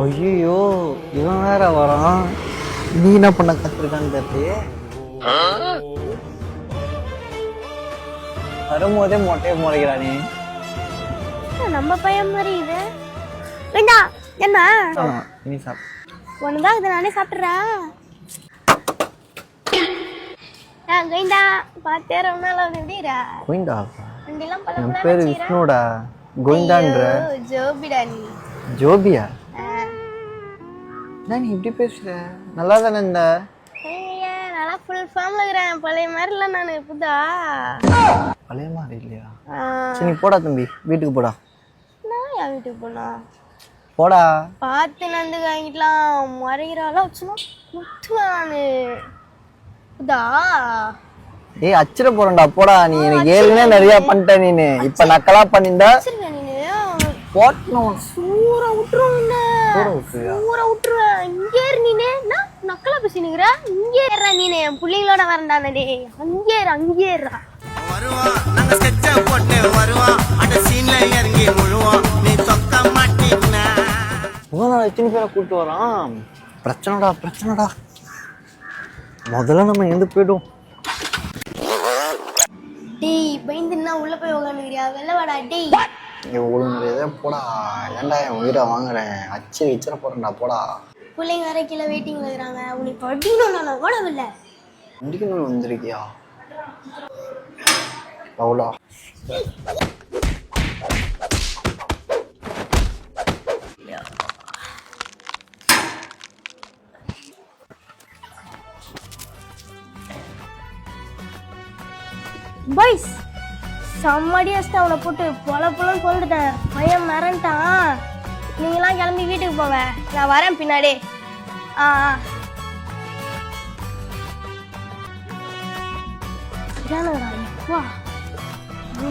ஐயோ இவன் வேற வரான். நீ என்ன பண்ண கத்துருக்கான்னு தெரியலையே. வரும்போதே மொட்டையை முறைக்கிறானே. நம்ம பையன் மாதிரி இது. வேண்டா என்ன நீ சாப்பிடு. ஒண்ணுதான் இதை நானே சாப்பிட்றேன். கோயிந்தா பார்த்தே ரொம்ப நாள் ஆகுது. எப்படிடா கோயிந்தா? வண்டிலாம் என் பேரு விஷ்ணுடா. கோயிந்தான்ற ஜோபிடா நீ. ஜோபியா? என்ன நீ இப்படி பேசுற? நல்லா தானே இந்த நல்லா ஃபுல் ஃபார்ம்ல இருக்கிறேன். பழைய மாதிரி இல்லை நான். புதா பழைய மாதிரி இல்லையா? சரி நீ போடா தம்பி, வீட்டுக்கு போடா. நான் என் வீட்டுக்கு போனா போடா. பார்த்து நந்து வாங்கிக்கலாம். மறைகிறாளா வச்சுனா முத்துவேன் நானு. புதா ஏய் அச்சிர போறேன்டா போடா. நீ எனக்கு ஏற்கனவே நிறைய பண்ணிட்ட. நீனு இப்ப நக்கலா பண்ணிருந்தா போட்டணும். சூற விட்டுருவேன். சூற விட்டுருவேன். இங்கே இரு நீனு. நக்கலா பேசினுங்கிற. இங்கே ஏறா நீனு. என் பிள்ளைங்களோட வரண்டானே. அங்கே இரு அங்கே இருறா. வருவான் நாங்க ஸ்கெட்ச போட்டு வருவான். அந்த சீன்ல இறங்கி முழுவான். நீ தொக்க மாட்டீங்கன்னா இவன் எத்தனை பேரை கூப்பிட்டு வரான். பிரச்சனைடா பிரச்சனைடா. முதல்ல நம்ம எங்க போயிடும். டேய் பயந்துன்னா உள்ள போய் உட்காந்துக்கிறியா? வெளில வாடா டேய். ஒழுங்கு போடா. ஏன்டா என் உயிரை வாங்குறேன். அச்சு இச்சிர போறேன்டா போடா. பிள்ளைங்க வேற கீழே வெயிட்டிங்ல இருக்கிறாங்க. உனக்கு படிக்கணும் கூட இல்லை. முடிக்கணும் வந்திருக்கியா? அவ்வளோ பாய்ஸ் செம்மடி அடிச்சுட்டு அவனை போட்டு பொல பொலன்னு கொண்டுட்டேன். பையன் மிரண்டான். நீங்களாம் கிளம்பி வீட்டுக்கு போங்க. நான் வரேன் பின்னாடி. வா நீ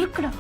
இருக்குடா.